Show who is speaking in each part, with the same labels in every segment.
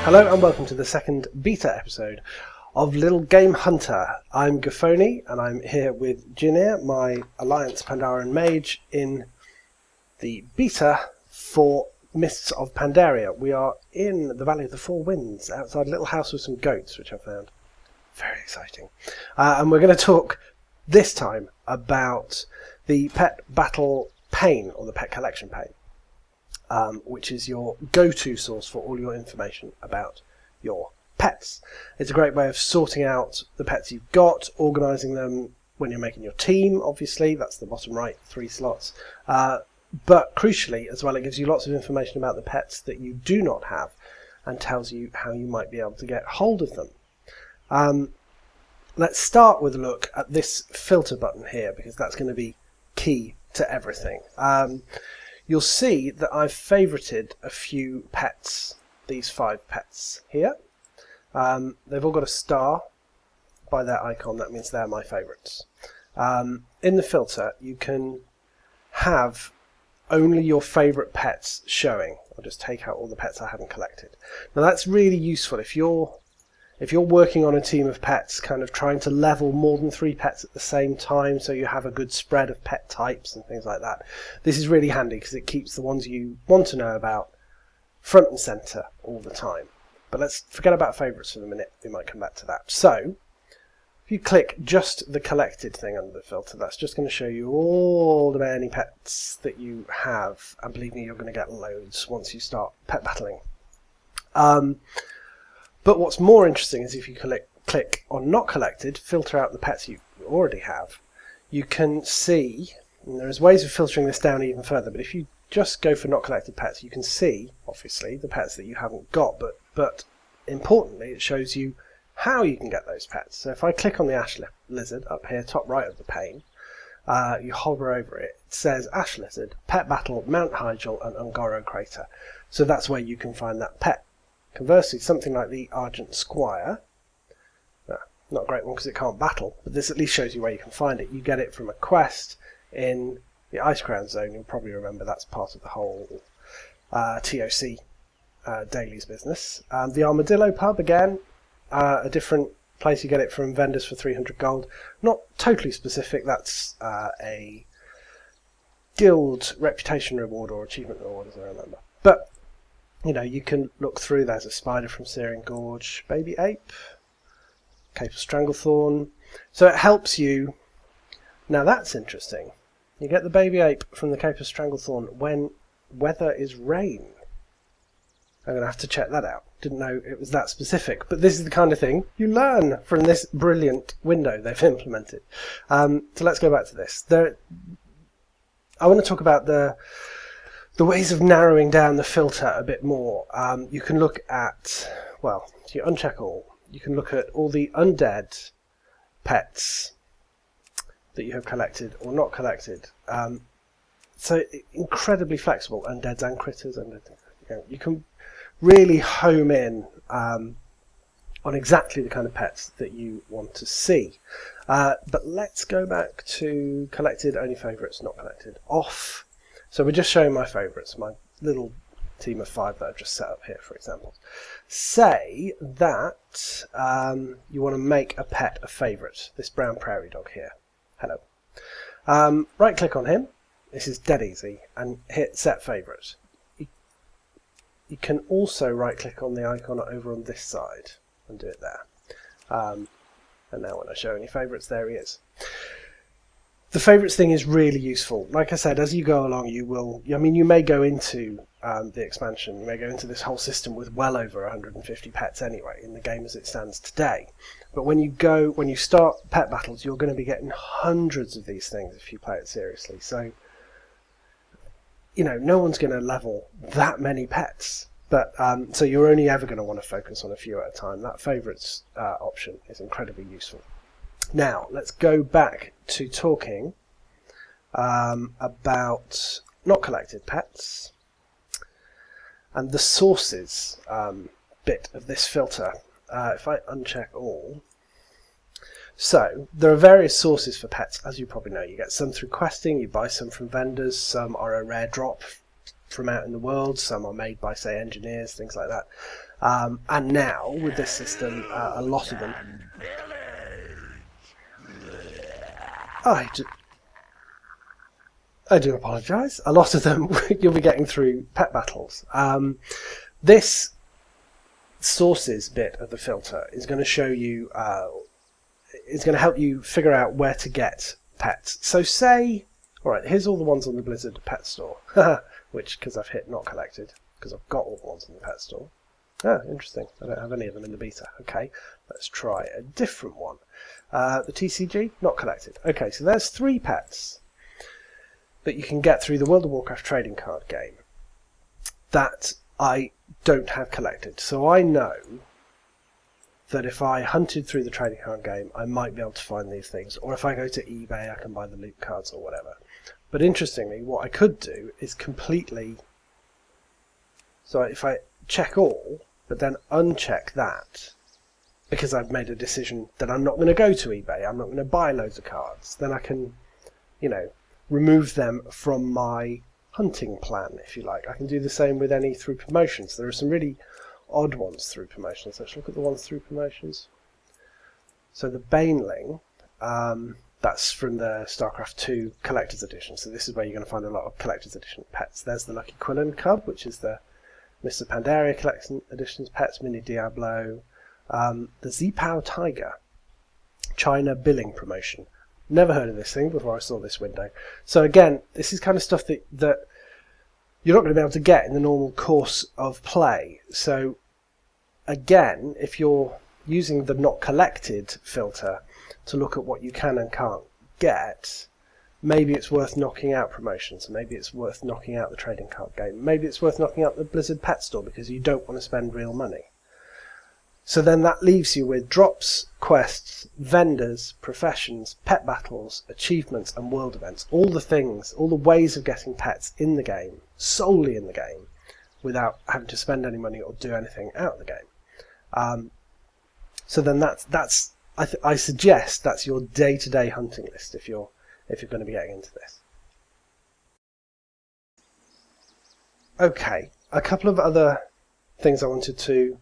Speaker 1: Hello and welcome to the second beta episode of Little Game Hunter. I'm Gaffoni and I'm here with Jinir, my Alliance Pandaren mage, in the beta for Mists of Pandaria. We are in the Valley of the Four Winds, outside a little house with some goats, which I found very exciting. And we're going to talk this time about the pet battle pane, or the pet collection pane. Which is your go-to source for all your information about your pets. It's a great way of sorting out the pets you've got, organising them when you're making your team, obviously, that's the bottom right 3 slots. But crucially as well, it gives you lots of information about the pets that you do not have and tells you how you might be able to get hold of them. Let's start with a look at this filter button here, because that's going to be key to everything. You'll see that I've favorited a few pets, these 5 pets here. They've all got a star by their icon, that means they're my favourites. In the filter you can have only your favourite pets showing. I'll just take out all the pets I haven't collected. Now that's really useful if you're working on a team of pets, kind of trying to level more than 3 pets at the same time, so you have a good spread of pet types and things like that. This is really handy because it keeps the ones you want to know about front and centre all the time. But let's forget about favourites for the minute, we might come back to that. So, if you click just the collected thing under the filter, that's just going to show you all the many pets that you have, and believe me, you're going to get loads once you start pet battling. But what's more interesting is if you click on Not Collected, filter out the pets you already have, you can see, and there's ways of filtering this down even further, but if you just go for Not Collected pets, you can see, obviously, the pets that you haven't got, but importantly, it shows you how you can get those pets. So if I click on the ash lizard up here, top right of the pane, you hover over it, it says Ash Lizard, Pet Battle, Mount Hygel and Ungoro Crater. So that's where you can find that pet. Conversely, something like the Argent Squire, not a great one because it can't battle, but this at least shows you where you can find it. You get it from a quest in the Ice Crown Zone. You'll probably remember that's part of the whole TOC dailies business. The Armadillo Pub, again, a different place. You get it from vendors for 300 gold. Not totally specific, that's a guild reputation reward or achievement reward, as I remember. But you know, you can look through. There's a spider from Searing Gorge, baby ape, Cape of Stranglethorn. So it helps you. Now that's interesting. You get the baby ape from the Cape of Stranglethorn when weather is rain. I'm going to have to check that out. Didn't know it was that specific. But this is the kind of thing you learn from this brilliant window they've implemented. So let's go back to this. I want to talk about the ways of narrowing down the filter a bit more. You can look at, well, so you uncheck all. You can look at all the undead pets that you have collected or not collected. So incredibly flexible, undeads and critters. You can really home in on exactly the kind of pets that you want to see. But let's go back to collected, only favourites, not collected, off. So we're just showing my favourites, my little team of 5 that I've just set up here, for example. Say that you want to make a pet a favourite, this brown prairie dog here. Hello. Right click on him, this is dead easy, and hit set favourite. You can also right click on the icon over on this side and do it there. And now when I show any favourites, there he is. The favourites thing is really useful. Like I said, as you go along, you may go into the expansion, you may go into this whole system with well over 150 pets anyway, in the game as it stands today. But when you start pet battles, you're going to be getting hundreds of these things if you play it seriously. So, you know, no one's going to level that many pets. But so you're only ever going to want to focus on a few at a time. That favourites option is incredibly useful. Now, let's go back to talking about not collected pets and the sources bit of this filter. If I uncheck all, So there are various sources for pets, as you probably know. You get some through questing, you buy some from vendors, some are a rare drop from out in the world, some are made by, say, engineers, things like that. And now, with this system, a lot of them... I do apologise. A lot of them you'll be getting through pet battles. This sources bit of the filter is going to show you, is going to help you figure out where to get pets. So say, alright, here's all the ones on the Blizzard pet store, which, because I've hit not collected, because I've got all the ones on the pet store. Ah, interesting. I don't have any of them in the beta. Okay, let's try a different one. The TCG, not collected. Okay, so there's 3 pets that you can get through the World of Warcraft trading card game that I don't have collected. So I know that if I hunted through the trading card game, I might be able to find these things. Or if I go to eBay, I can buy the loot cards or whatever. But interestingly, what I could do is completely... So if I check all, but then uncheck that, because I've made a decision that I'm not going to go to eBay, I'm not going to buy loads of cards, then I can, you know, remove them from my hunting plan, if you like. I can do the same with any through promotions. There are some really odd ones through promotions. Let's look at the ones through promotions. So the Baneling, that's from the StarCraft 2 Collector's Edition. So this is where you're going to find a lot of Collector's Edition pets. There's the Lucky Quillen Cub, which is the Mr. Pandaria Collection Edition's pets, Mini Diablo. The Zipao Tiger, China Billing Promotion. Never heard of this thing before I saw this window. So again, this is kind of stuff that you're not going to be able to get in the normal course of play. So again, if you're using the not collected filter to look at what you can and can't get, maybe it's worth knocking out promotions. Maybe it's worth knocking out the trading card game. Maybe it's worth knocking out the Blizzard Pet Store because you don't want to spend real money. So then that leaves you with drops, quests, vendors, professions, pet battles, achievements and world events. All the things, all the ways of getting pets in the game, solely in the game, without having to spend any money or do anything out of the game. So then I suggest that's your day-to-day hunting list if you're going to be getting into this. Okay, a couple of other things I wanted to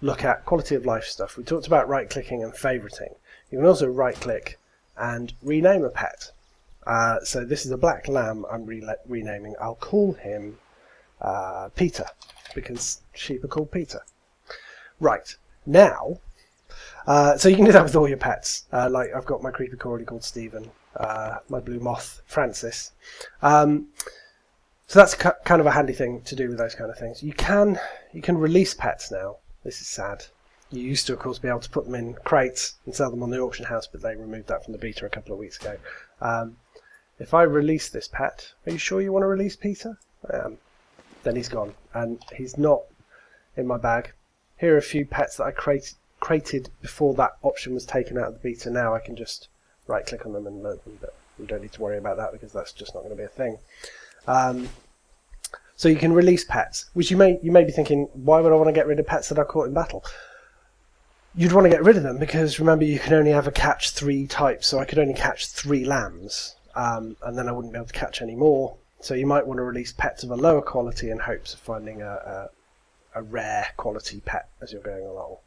Speaker 1: look at. Quality of life stuff. We talked about right-clicking and favoriting. You can also right-click and rename a pet. So this is a black lamb I'm renaming. I'll call him Peter, because sheep are called Peter. Right, now, so you can do that with all your pets. Like I've got my creepy already called Stephen, my blue moth, Francis. So that's kind of a handy thing to do with those kind of things. You can release pets now. This is sad. You used to, of course, be able to put them in crates and sell them on the auction house, but they removed that from the beta a couple of weeks ago. If I release this pet, are you sure you want to release Peter? Then he's gone, and he's not in my bag. Here are a few pets that I created before that option was taken out of the beta. Now I can just right-click on them and load them, but we don't need to worry about that because that's just not going to be a thing. So you can release pets, which you may be thinking, why would I want to get rid of pets that I caught in battle? You'd want to get rid of them because, remember, you can only have a catch 3 types, so I could only catch 3 lambs, and then I wouldn't be able to catch any more. So you might want to release pets of a lower quality in hopes of finding a rare quality pet as you're going along.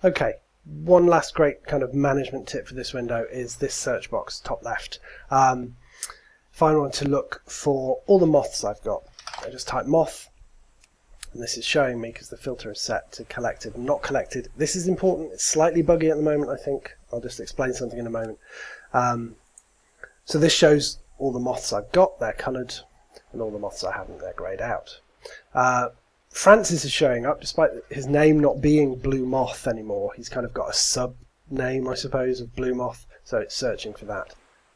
Speaker 1: Okay. One last great kind of management tip for this window is this search box, top left. If I want to look for all the moths I've got, I just type moth, and this is showing me because the filter is set to collected and not collected. This is important. It's slightly buggy at the moment, I think. I'll just explain something in a moment. So this shows all the moths I've got, they're coloured, and all the moths I haven't, they're greyed out. Francis is showing up, despite his name not being Blue Moth anymore. He's kind of got a sub-name, I suppose, of Blue Moth, so it's searching for that.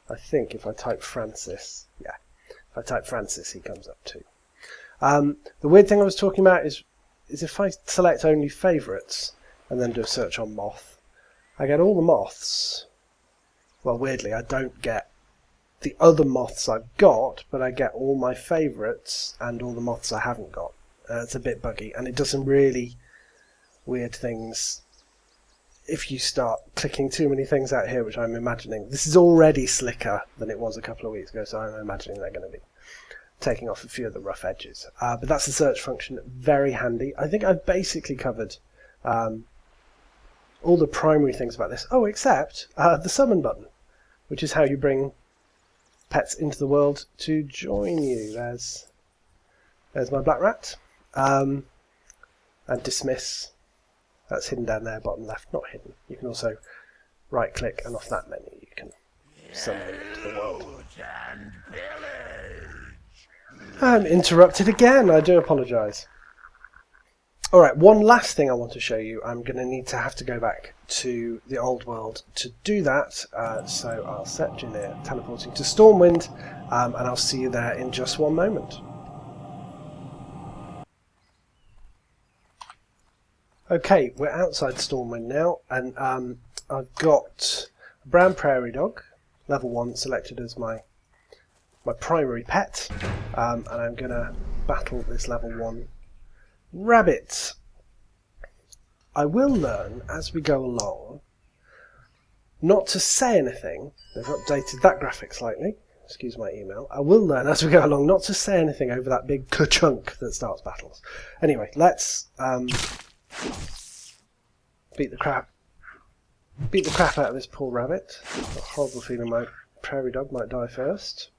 Speaker 1: I think if I type Francis, yeah, if I type Francis, he comes up too. The weird thing I was talking about is if I select only favourites and then do a search on moth, I get all the moths. Well, weirdly, I don't get the other moths I've got, but I get all my favourites and all the moths I haven't got. It's a bit buggy, and it does some really weird things if you start clicking too many things out here, which I'm imagining. This is already slicker than it was a couple of weeks ago, so I'm imagining they're going to be. taking off a few of the rough edges. But that's the search function, very handy. I think I've basically covered all the primary things about this. Oh, except the summon button, which is how you bring pets into the world to join you. There's my black rat. And dismiss. That's hidden down there, bottom left. Not hidden. You can also right click, and off that menu you can summon them into the world. I'm interrupted again. I do apologise. Alright, one last thing I want to show you. I'm going to have to go back to the old world to do that. So I'll set Jynir teleporting to Stormwind, and I'll see you there in just one moment. Okay, we're outside Stormwind now, and I've got a brown prairie dog, level 1, selected as my primary pet, and I'm going to battle this level 1 rabbit. I will learn as we go along not to say anything. They've updated that graphic slightly. Excuse my email. I will learn as we go along not to say anything over that big ka-chunk that starts battles. Anyway, let's beat the crap out of this poor rabbit. I've got a horrible feeling my prairie dog might die first.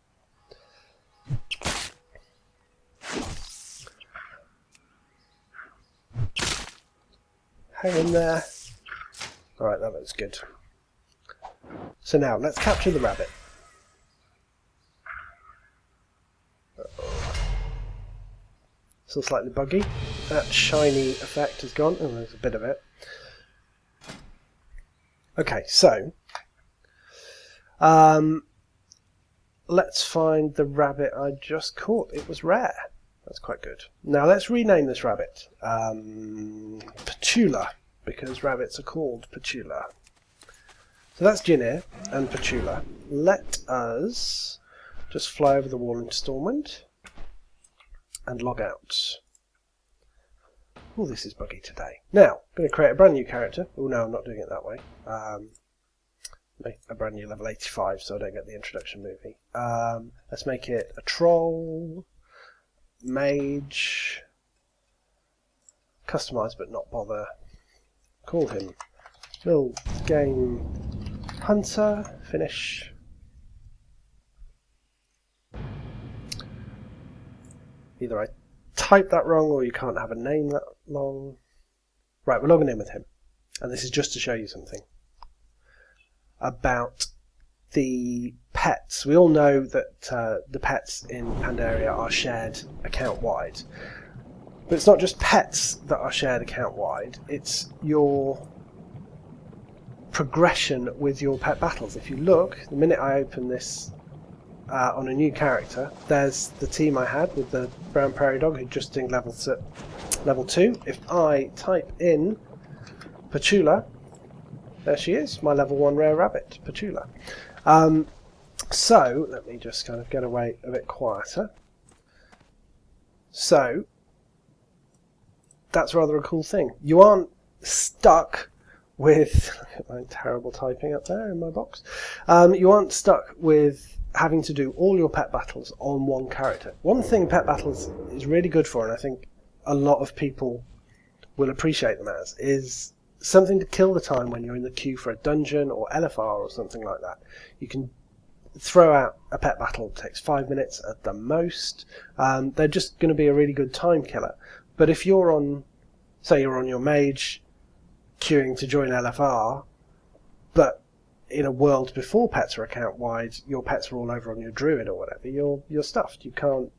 Speaker 1: Hang in there. Alright, that looks good. So now, let's capture the rabbit. Still slightly buggy. That shiny effect has gone. Oh, there's a bit of it. Okay, so let's find the rabbit I just caught. It was rare. That's quite good. Now let's rename this rabbit Petula, because rabbits are called Petula. So that's Jynir and Petula. Let us just fly over the wall into Stormwind and log out. Oh, this is buggy today. Now, I'm going to create a brand new character. Oh no, I'm not doing it that way. Make a brand new level 85 so I don't get the introduction movie. Let's make it a troll, mage, customize but not bother. Call him Little Game Hunter. Finish. Either I type that wrong or you can't have a name that long. Right, we're logging in with him. And this is just to show you something about the pets. We all know that the pets in Pandaria are shared account-wide. But it's not just pets that are shared account-wide, it's your progression with your pet battles. If you look, the minute I open this on a new character, there's the team I had with the brown prairie dog who just did level 2. If I type in Petula, there she is, my level 1 rare rabbit, Petula. So, let me just kind of get away a bit quieter. So, that's rather a cool thing. You aren't stuck with, look at my terrible typing up there in my box. You aren't stuck with having to do all your pet battles on one character. One thing pet battles is really good for, and I think a lot of people will appreciate them as, is something to kill the time when you're in the queue for a dungeon or LFR or something like that. You can throw out a pet battle. It takes 5 minutes at the most. They're just going to be a really good time killer. But if you're on, say you're on your mage queuing to join LFR, but in a world before pets are account wide, your pets are all over on your druid or whatever, you're stuffed. You can't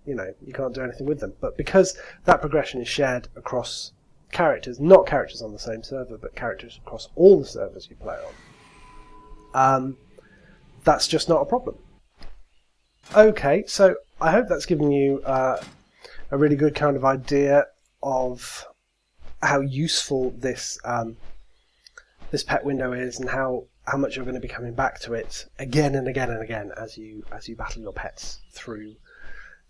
Speaker 1: do anything with them. But because that progression is shared across characters, not characters on the same server, but characters across all the servers you play on, that's just not a problem. Okay, so I hope that's given you a really good kind of idea of how useful this this pet window is, and how much you're going to be coming back to it again and again and again as you battle your pets through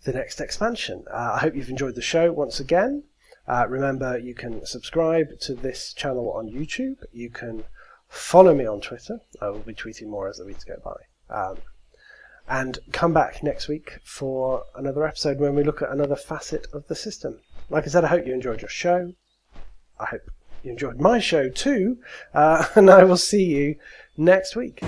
Speaker 1: the next expansion. I hope you've enjoyed the show once again. Remember, you can subscribe to this channel on YouTube. You can follow me on Twitter. I will be tweeting more as the weeks go by. And come back next week for another episode when we look at another facet of the system. Like I said, I hope you enjoyed your show. I hope you enjoyed my show too. And I will see you next week.